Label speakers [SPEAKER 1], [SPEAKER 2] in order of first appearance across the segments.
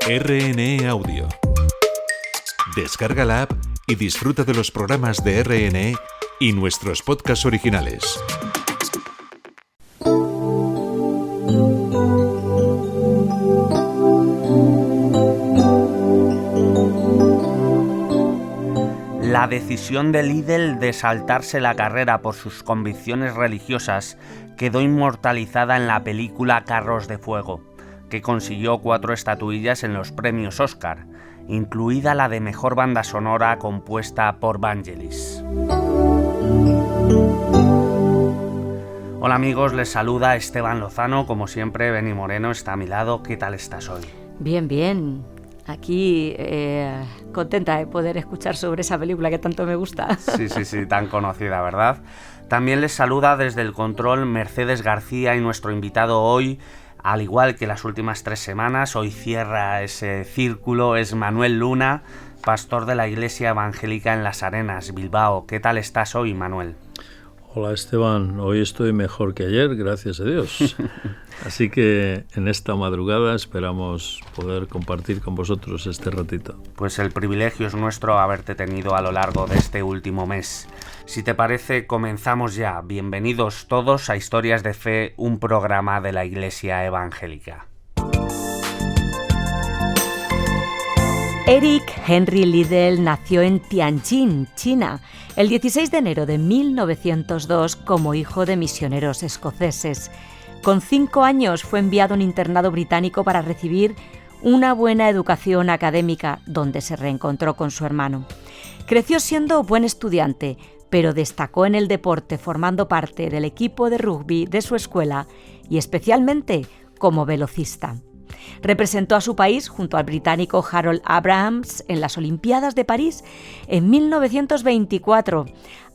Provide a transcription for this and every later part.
[SPEAKER 1] RNE Audio. Descarga la app y disfruta de los programas de RNE y nuestros podcasts originales.
[SPEAKER 2] La decisión de Liddell de saltarse la carrera por sus convicciones religiosas quedó inmortalizada en la película Carros de Fuego, que consiguió 4 estatuillas en los premios Oscar, incluida la de Mejor Banda Sonora compuesta por Vangelis. Hola amigos, les saluda Esteban Lozano, como siempre Beni Moreno está a mi lado. ¿Qué tal estás hoy?
[SPEAKER 3] Bien. Aquí contenta de poder escuchar sobre esa película que tanto me gusta.
[SPEAKER 2] Sí, tan conocida, ¿verdad? También les saluda desde el control Mercedes García y nuestro invitado hoy, al igual que las últimas 3 semanas, hoy cierra ese círculo, es Manuel Luna, pastor de la Iglesia Evangélica en Las Arenas, Bilbao. ¿Qué tal estás hoy, Manuel?
[SPEAKER 4] Hola Esteban, hoy estoy mejor que ayer, gracias a Dios. Así que en esta madrugada esperamos poder compartir con vosotros este ratito.
[SPEAKER 2] Pues el privilegio es nuestro haberte tenido a lo largo de este último mes. Si te parece, comenzamos ya. Bienvenidos todos a Historias de Fe, un programa de la Iglesia Evangélica.
[SPEAKER 3] Eric Henry Liddell nació en Tianjin, China, el 16 de enero de 1902 como hijo de misioneros escoceses. Con 5 años fue enviado a un internado británico para recibir una buena educación académica, donde se reencontró con su hermano. Creció siendo buen estudiante, pero destacó en el deporte formando parte del equipo de rugby de su escuela y especialmente como velocista. Representó a su país junto al británico Harold Abrahams en las Olimpiadas de París en 1924.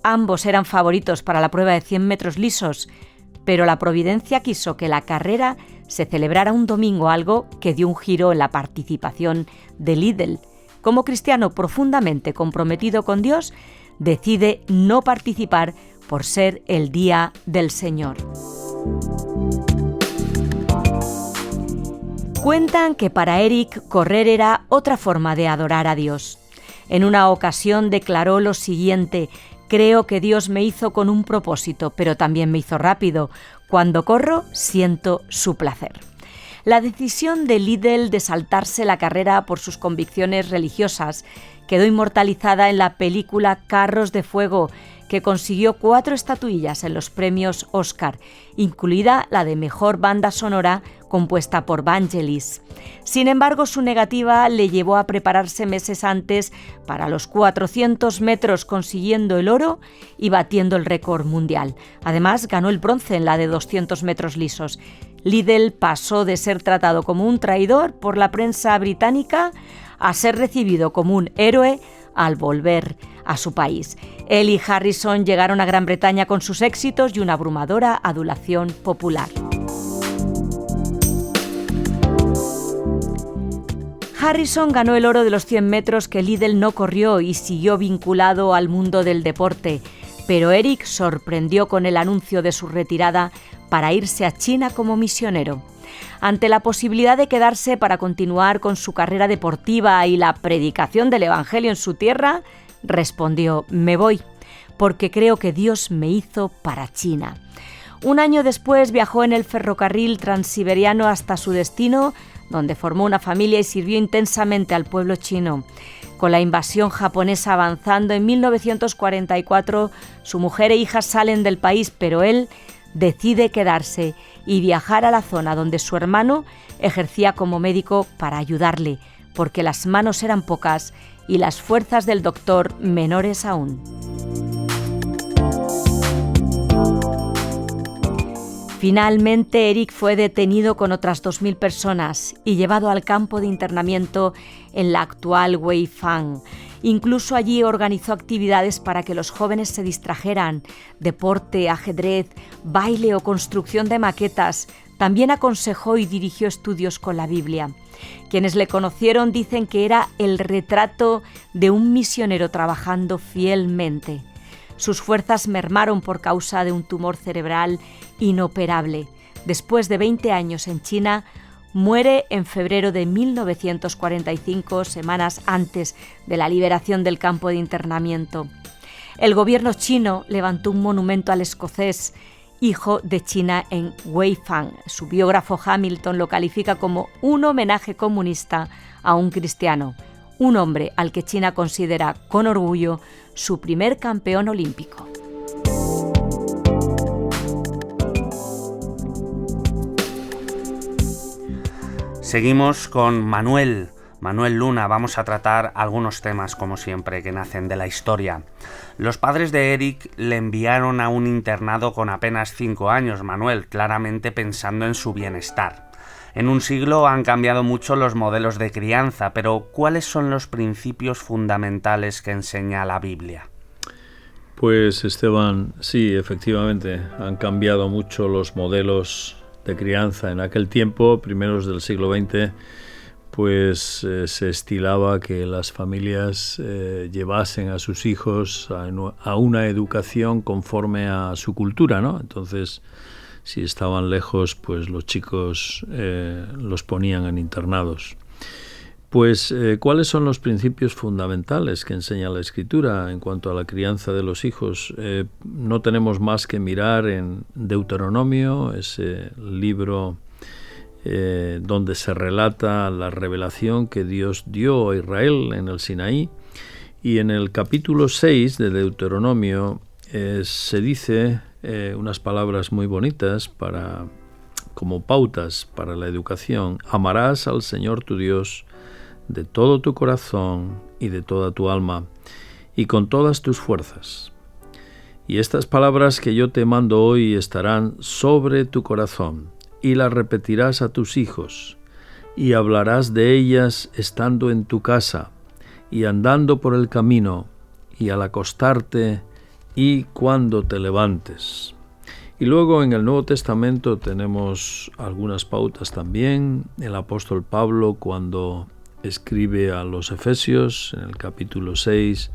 [SPEAKER 3] Ambos eran favoritos para la prueba de 100 metros lisos, pero la providencia quiso que la carrera se celebrara un domingo, algo que dio un giro en la participación de Liddell. Como cristiano profundamente comprometido con Dios, decide no participar por ser el Día del Señor. Cuentan que para Eric correr era otra forma de adorar a Dios. En una ocasión declaró lo siguiente: creo que Dios me hizo con un propósito, pero también me hizo rápido. Cuando corro, siento su placer. La decisión de Liddell de saltarse la carrera por sus convicciones religiosas quedó inmortalizada en la película Carros de Fuego, que consiguió 4 estatuillas en los premios Oscar, incluida la de Mejor Banda Sonora compuesta por Vangelis. Sin embargo, su negativa le llevó a prepararse meses antes para los 400 metros, consiguiendo el oro y batiendo el récord mundial. Además, ganó el bronce en la de 200 metros lisos. Liddell pasó de ser tratado como un traidor por la prensa británica a ser recibido como un héroe al volver a su país. Él y Harrison llegaron a Gran Bretaña con sus éxitos y una abrumadora adulación popular. Harrison ganó el oro de los 100 metros que Liddell no corrió y siguió vinculado al mundo del deporte, pero Eric sorprendió con el anuncio de su retirada para irse a China como misionero. Ante la posibilidad de quedarse para continuar con su carrera deportiva y la predicación del Evangelio en su tierra, respondió: me voy, porque creo que Dios me hizo para China. Un año después viajó en el ferrocarril transiberiano hasta su destino, donde formó una familia y sirvió intensamente al pueblo chino. Con la invasión japonesa avanzando en 1944, su mujer e hijas salen del país, pero él decide quedarse y viajar a la zona donde su hermano ejercía como médico para ayudarle, porque las manos eran pocas y las fuerzas del doctor menores aún. Finalmente, Eric fue detenido con otras 2.000 personas y llevado al campo de internamiento en la actual Weifang. Incluso allí organizó actividades para que los jóvenes se distrajeran: deporte, ajedrez, baile o construcción de maquetas. También aconsejó y dirigió estudios con la Biblia. Quienes le conocieron dicen que era el retrato de un misionero trabajando fielmente. Sus fuerzas mermaron por causa de un tumor cerebral inoperable. Después de 20 años en China, muere en febrero de 1945, semanas antes de la liberación del campo de internamiento. El gobierno chino levantó un monumento al escocés, hijo de China, en Weifang. Su biógrafo Hamilton lo califica como un homenaje comunista a un cristiano, un hombre al que China considera con orgullo su primer campeón olímpico.
[SPEAKER 2] Seguimos con Manuel Luna. Vamos a tratar algunos temas, como siempre, que nacen de la historia. Los padres de Eric le enviaron a un internado con apenas 5 años, Manuel, claramente pensando en su bienestar. En un siglo han cambiado mucho los modelos de crianza, pero ¿cuáles son los principios fundamentales que enseña la Biblia?
[SPEAKER 4] Pues, Esteban, sí, efectivamente, han cambiado mucho los modelos de crianza. En aquel tiempo, primeros del siglo XX, pues se estilaba que las familias llevasen a sus hijos a una educación conforme a su cultura, ¿no? Entonces, si estaban lejos, pues los chicos los ponían en internados. Pues, ¿cuáles son los principios fundamentales que enseña la Escritura en cuanto a la crianza de los hijos? No tenemos más que mirar en Deuteronomio, ese libro donde se relata la revelación que Dios dio a Israel en el Sinaí. Y en el capítulo 6 de Deuteronomio se dice unas palabras muy bonitas como pautas para la educación. Amarás al Señor tu Dios de todo tu corazón y de toda tu alma y con todas tus fuerzas. Y estas palabras que yo te mando hoy estarán sobre tu corazón, y las repetirás a tus hijos, y hablarás de ellas estando en tu casa, y andando por el camino, y al acostarte, y cuando te levantes. Y luego en el Nuevo Testamento tenemos algunas pautas también. El apóstol Pablo, cuando escribe a los Efesios, en el capítulo 6,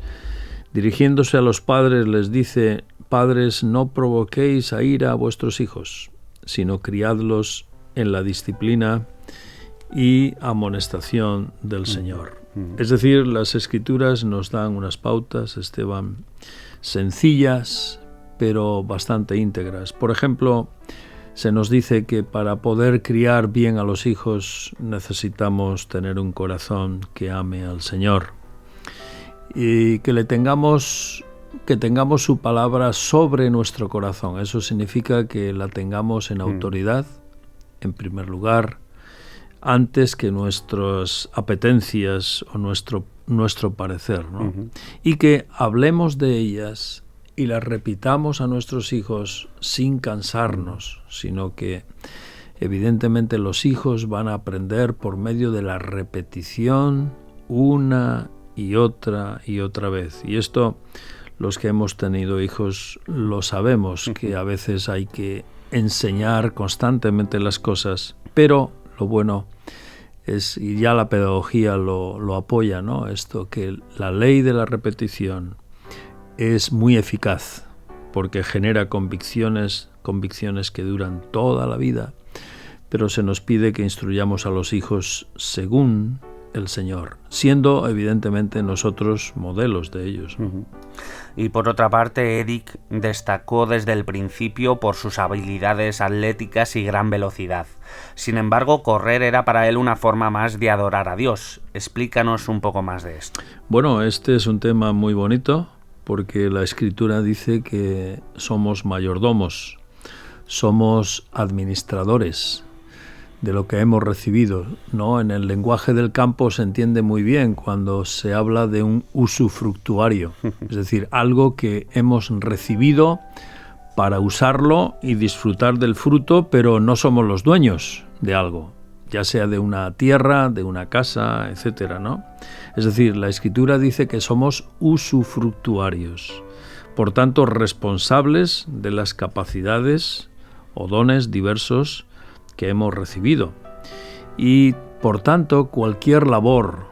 [SPEAKER 4] dirigiéndose a los padres, les dice: Padres, no provoquéis a ira a vuestros hijos, sino criadlos en la disciplina y amonestación del Señor. Es decir, las Escrituras nos dan unas pautas, Esteban, sencillas, pero bastante íntegras. Por ejemplo, se nos dice que para poder criar bien a los hijos necesitamos tener un corazón que ame al Señor y que tengamos su palabra sobre nuestro corazón. Eso significa que la tengamos en autoridad, en primer lugar, antes que nuestras apetencias o nuestro parecer, ¿no? Y que hablemos de ellas y las repitamos a nuestros hijos sin cansarnos, sino que evidentemente los hijos van a aprender por medio de la repetición una y otra vez. Y esto, los que hemos tenido hijos lo sabemos, que a veces hay que enseñar constantemente las cosas, pero lo bueno es, y ya la pedagogía lo apoya, ¿no? Esto, que la ley de la repetición es muy eficaz porque genera convicciones que duran toda la vida, pero se nos pide que instruyamos a los hijos según el Señor, siendo evidentemente nosotros modelos de ellos, ¿no?
[SPEAKER 2] Y por otra parte, Eric destacó desde el principio por sus habilidades atléticas y gran velocidad. Sin embargo, correr era para él una forma más de adorar a Dios. Explícanos un poco más de esto.
[SPEAKER 4] Bueno, este es un tema muy bonito, porque la Escritura dice que somos mayordomos, somos administradores de lo que hemos recibido, ¿no? En el lenguaje del campo se entiende muy bien cuando se habla de un usufructuario, es decir, algo que hemos recibido para usarlo y disfrutar del fruto, pero no somos los dueños de algo, ya sea de una tierra, de una casa, etcétera, ¿no? Es decir, la Escritura dice que somos usufructuarios, por tanto responsables de las capacidades o dones diversos que hemos recibido. Y por tanto, cualquier labor,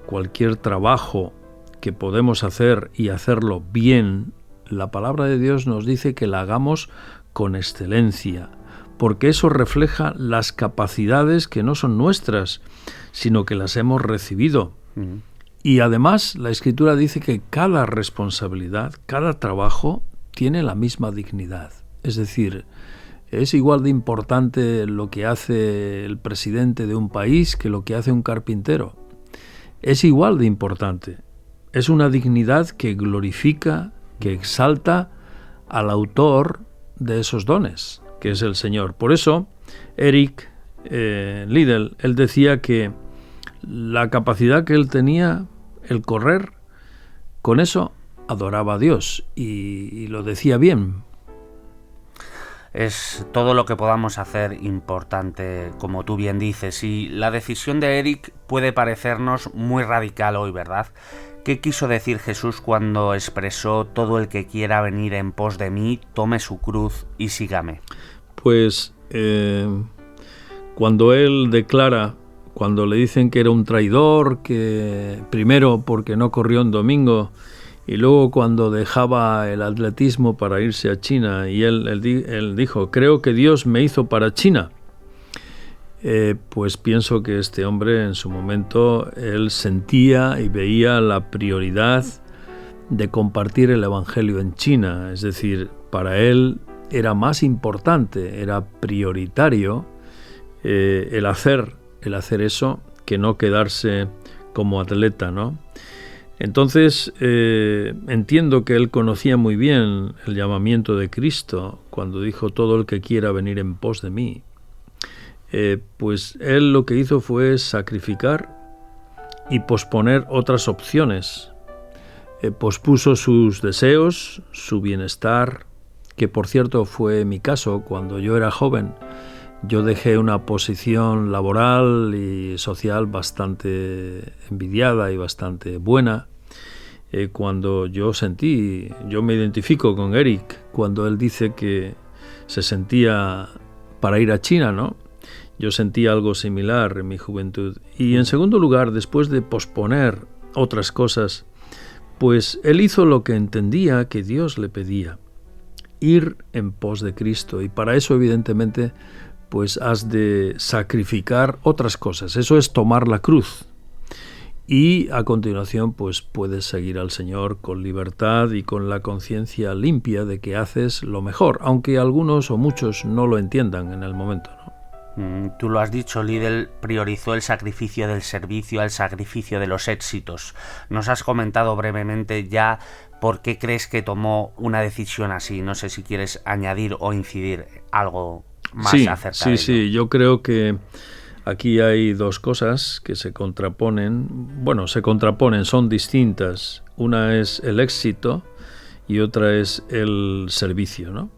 [SPEAKER 4] cualquier trabajo que podemos hacer y hacerlo bien, la palabra de Dios nos dice que la hagamos con excelencia, porque eso refleja las capacidades que no son nuestras, sino que las hemos recibido. Y además la Escritura dice que cada responsabilidad, cada trabajo tiene la misma dignidad. Es decir, es igual de importante lo que hace el presidente de un país que lo que hace un carpintero. Es igual de importante. Es una dignidad que glorifica, que exalta al autor de esos dones, que es el Señor. Por eso, Eric Liddell, él decía que la capacidad que él tenía, el correr, con eso adoraba a Dios, y lo decía bien.
[SPEAKER 2] Es todo lo que podamos hacer importante, como tú bien dices, y la decisión de Eric puede parecernos muy radical hoy, ¿verdad? ¿Qué quiso decir Jesús cuando expresó: todo el que quiera venir en pos de mí, tome su cruz y sígame?
[SPEAKER 4] Pues cuando él declara, cuando le dicen que era un traidor, que primero porque no corrió un domingo, y luego cuando dejaba el atletismo para irse a China, y él dijo: creo que Dios me hizo para China. Pues pienso que este hombre en su momento, él sentía y veía la prioridad de compartir el Evangelio en China. Es decir, para él era más importante, era prioritario el hacer eso que no quedarse como atleta, ¿no? Entonces, entiendo que él conocía muy bien el llamamiento de Cristo cuando dijo: todo el que quiera venir en pos de mí. Pues él lo que hizo fue sacrificar y posponer otras opciones. Pospuso sus deseos, su bienestar, que por cierto fue mi caso cuando yo era joven. Yo dejé una posición laboral y social bastante envidiada y bastante buena, cuando yo me identifico con Eric, cuando él dice que se sentía para ir a China, ¿no? Yo sentí algo similar en mi juventud. Y en segundo lugar, después de posponer otras cosas, pues él hizo lo que entendía que Dios le pedía: ir en pos de Cristo. Y para eso, evidentemente, pues has de sacrificar otras cosas. Eso es tomar la cruz. Y a continuación, pues puedes seguir al Señor con libertad y con la conciencia limpia de que haces lo mejor, aunque algunos o muchos no lo entiendan en el momento, ¿no?
[SPEAKER 2] Tú lo has dicho, Liddell priorizó el sacrificio del servicio al sacrificio de los éxitos. Nos has comentado brevemente ya por qué crees que tomó una decisión así. No sé si quieres añadir o incidir algo más acerca de ello. Sí,
[SPEAKER 4] yo creo que aquí hay dos cosas que se contraponen. Bueno, son distintas. Una es el éxito y otra es el servicio, ¿no?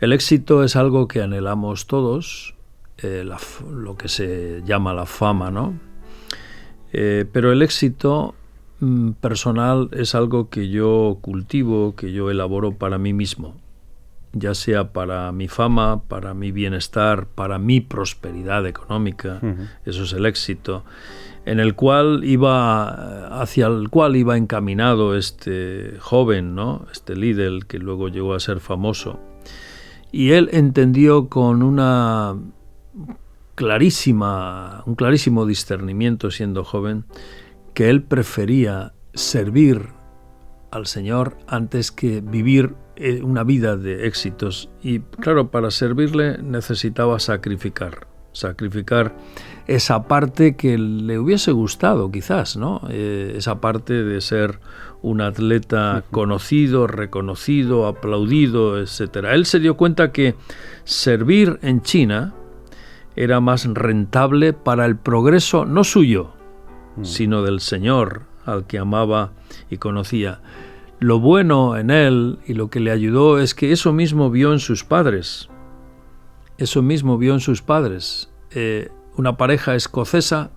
[SPEAKER 4] El éxito es algo que anhelamos todos, lo que se llama la fama, ¿no? Pero el éxito personal es algo que yo cultivo, que yo elaboro para mí mismo, ya sea para mi fama, para mi bienestar, para mi prosperidad económica. Eso es el éxito, hacia el cual iba encaminado este joven, ¿no? Este Liddell, que luego llegó a ser famoso. Y él entendió con un clarísimo discernimiento, siendo joven, que él prefería servir al Señor antes que vivir una vida de éxitos. Y claro, para servirle necesitaba sacrificar esa parte que le hubiese gustado quizás, ¿no? Esa parte de ser un atleta conocido, reconocido, aplaudido, etcétera. Él se dio cuenta que servir en China era más rentable para el progreso no suyo, sino del Señor, al que amaba y conocía. Lo bueno en él y lo que le ayudó es que eso mismo vio en sus padres. Una pareja escocesa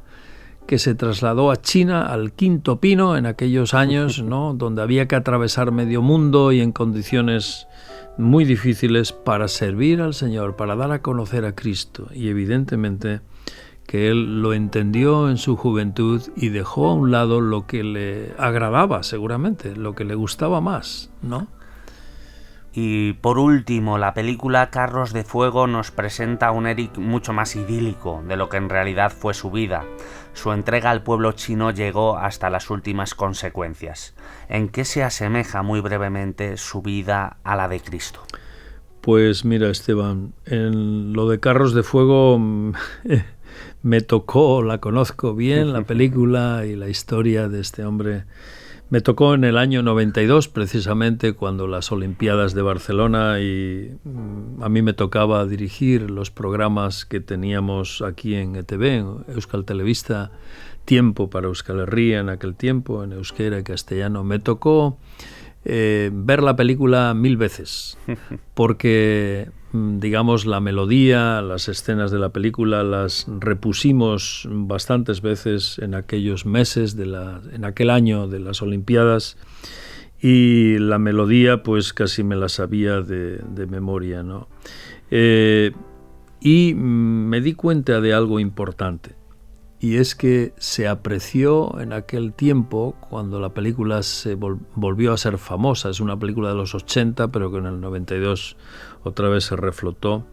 [SPEAKER 4] que se trasladó a China, al Quinto Pino, en aquellos años, ¿no?, donde había que atravesar medio mundo y en condiciones muy difíciles para servir al Señor, para dar a conocer a Cristo. Y evidentemente que él lo entendió en su juventud y dejó a un lado lo que le agradaba, seguramente, lo que le gustaba más, ¿no?
[SPEAKER 2] Y por último, la película Carros de Fuego nos presenta a un Eric mucho más idílico de lo que en realidad fue su vida. Su entrega al pueblo chino llegó hasta las últimas consecuencias. ¿En qué se asemeja muy brevemente su vida a la de Cristo?
[SPEAKER 4] Pues mira, Esteban, en lo de Carros de Fuego me tocó, la conozco bien, la película y la historia de este hombre. Me tocó en el año 92, precisamente cuando las Olimpiadas de Barcelona, y a mí me tocaba dirigir los programas que teníamos aquí en ETV, en Euskal Telebista, Tiempo para Euskal Herria en aquel tiempo, en euskera y castellano. Me tocó ver la película 1000 veces, porque digamos la melodía, las escenas de la película las repusimos bastantes veces en aquellos meses, en aquel año de las Olimpiadas, y la melodía pues casi me la sabía de memoria, ¿no? Y me di cuenta de algo importante. Y es que se apreció en aquel tiempo, cuando la película se volvió a ser famosa. Es una película de los 80, pero que en el 92 otra vez se reflotó.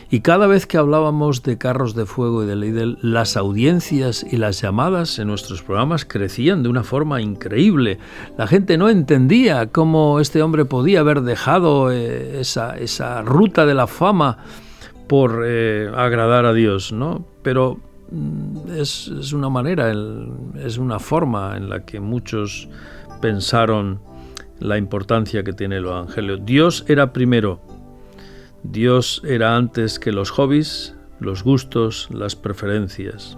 [SPEAKER 4] Y cada vez que hablábamos de Carros de Fuego y de Lidl, las audiencias y las llamadas en nuestros programas crecían de una forma increíble. La gente no entendía cómo este hombre podía haber dejado esa ruta de la fama por agradar a Dios, ¿no? Pero es una manera, es una forma en la que muchos pensaron la importancia que tiene el Evangelio. Dios era primero, Dios era antes que los hobbies, los gustos, las preferencias.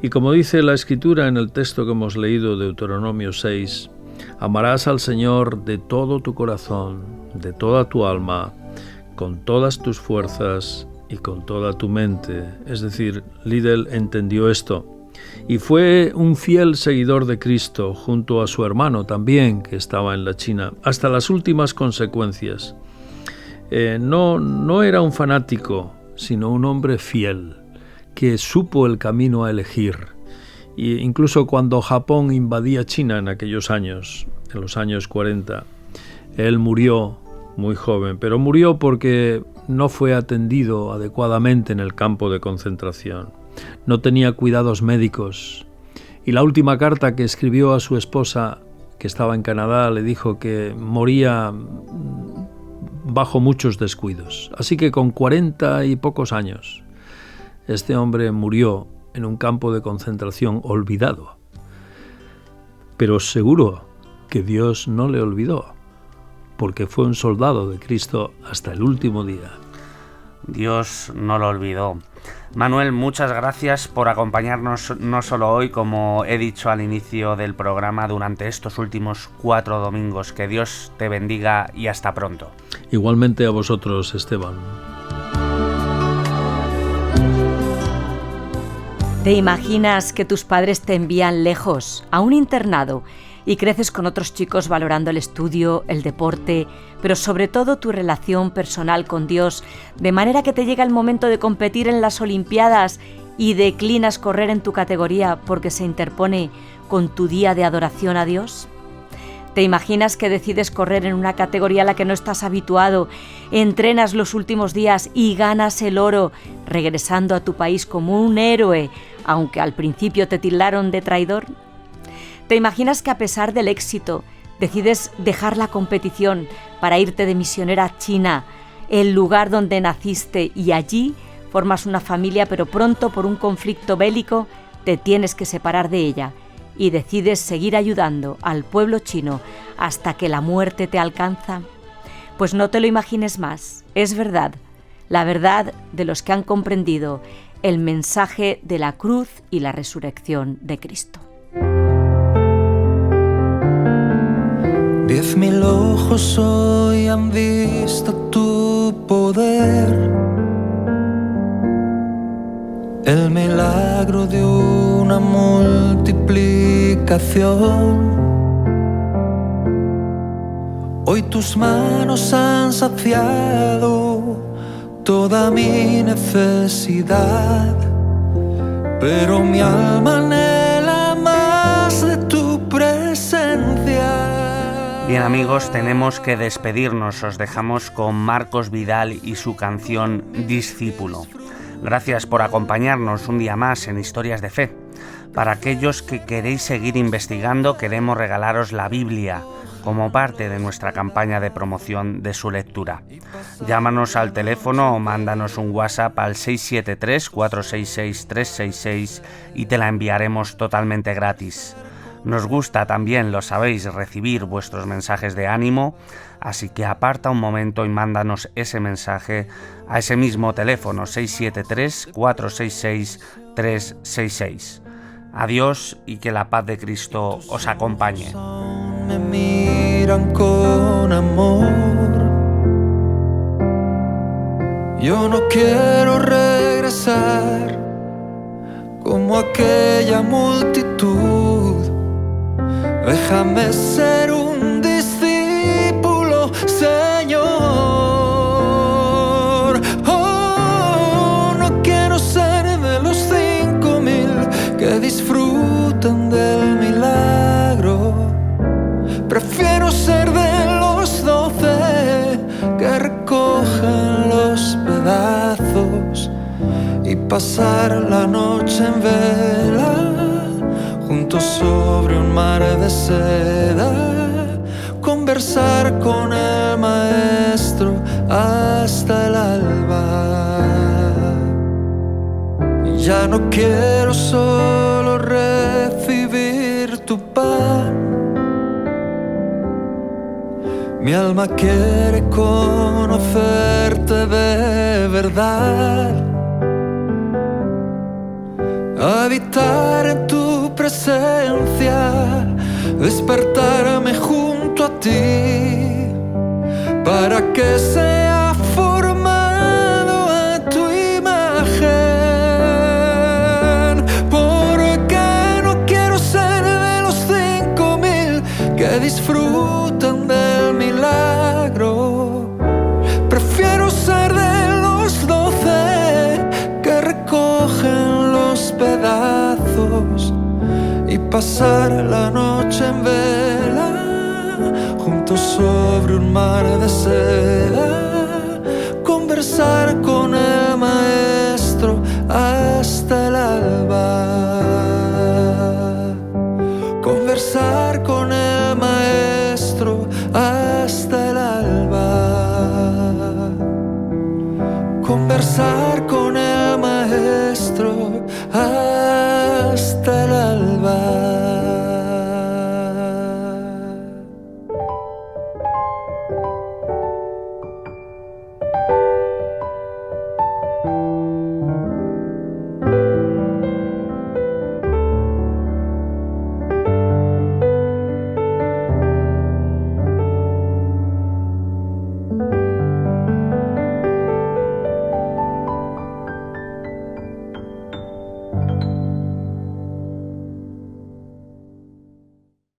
[SPEAKER 4] Y como dice la Escritura en el texto que hemos leído, Deuteronomio 6, amarás al Señor de todo tu corazón, de toda tu alma, con todas tus fuerzas y con toda tu mente. Es decir, Lidl entendió esto y fue un fiel seguidor de Cristo junto a su hermano también, que estaba en la China, hasta las últimas consecuencias. No era un fanático, sino un hombre fiel, que supo el camino a elegir. E incluso cuando Japón invadía China en aquellos años, en los años 40, él murió muy joven, pero murió porque no fue atendido adecuadamente en el campo de concentración. No tenía cuidados médicos. Y la última carta que escribió a su esposa, que estaba en Canadá, le dijo que moría bajo muchos descuidos. Así que con 40 y pocos años, este hombre murió en un campo de concentración olvidado. Pero seguro que Dios no le olvidó, porque fue un soldado de Cristo hasta el último día.
[SPEAKER 2] Dios no lo olvidó. Manuel, muchas gracias por acompañarnos no solo hoy, como he dicho al inicio del programa, durante estos últimos 4 domingos. Que Dios te bendiga y hasta pronto.
[SPEAKER 4] Igualmente a vosotros, Esteban.
[SPEAKER 3] ¿Te imaginas que tus padres te envían lejos, a un internado, y creces con otros chicos valorando el estudio, el deporte, pero sobre todo tu relación personal con Dios, de manera que te llega el momento de competir en las Olimpiadas y declinas correr en tu categoría porque se interpone con tu día de adoración a Dios? ¿Te imaginas que decides correr en una categoría a la que no estás habituado, entrenas los últimos días y ganas el oro, regresando a tu país como un héroe, aunque al principio te tildaron de traidor? ¿Te imaginas que a pesar del éxito decides dejar la competición para irte de misionera a China, el lugar donde naciste, y allí formas una familia, pero pronto por un conflicto bélico te tienes que separar de ella y decides seguir ayudando al pueblo chino hasta que la muerte te alcanza? Pues no te lo imagines más, es verdad, la verdad de los que han comprendido el mensaje de la cruz y la resurrección de Cristo.
[SPEAKER 5] 10.000 ojos hoy han visto tu poder, el milagro de una multiplicación. Hoy tus manos han saciado toda mi necesidad, pero mi alma anhela más de tu presencia.
[SPEAKER 2] Bien amigos, tenemos que despedirnos. Os dejamos con Marcos Vidal y su canción Discípulo. Gracias por acompañarnos un día más en Historias de Fe. Para aquellos que queréis seguir investigando, queremos regalaros la Biblia como parte de nuestra campaña de promoción de su lectura. Llámanos al teléfono o mándanos un WhatsApp al 673-466-366 y te la enviaremos totalmente gratis. Nos gusta también, lo sabéis, recibir vuestros mensajes de ánimo, así que aparta un momento y mándanos ese mensaje a ese mismo teléfono 673-466-366. Adiós y que la paz de Cristo os acompañe.
[SPEAKER 5] Me miran con amor. Yo no quiero regresar como aquella multitud. Déjame ser un discípulo, Señor. Oh, no quiero ser de los 5,000 que disfrutan del milagro. Prefiero ser de los 12 que recogen los pedazos y pasar la noche en vela juntos sobre un mar de seda, conversar con el maestro hasta el alba. Ya no quiero solo recibir tu pan, mi alma quiere conocerte de verdad, habitar en tu presencia, despertarme junto a ti, para que sea formado a tu imagen. Porque no quiero ser de los 5,000 que disfrutan del milagro. Prefiero ser de los 12 que recogen los pedazos y pasar la noche en vela juntos sobre un mar de seda, conversar con el maestro hasta el alba, conversar con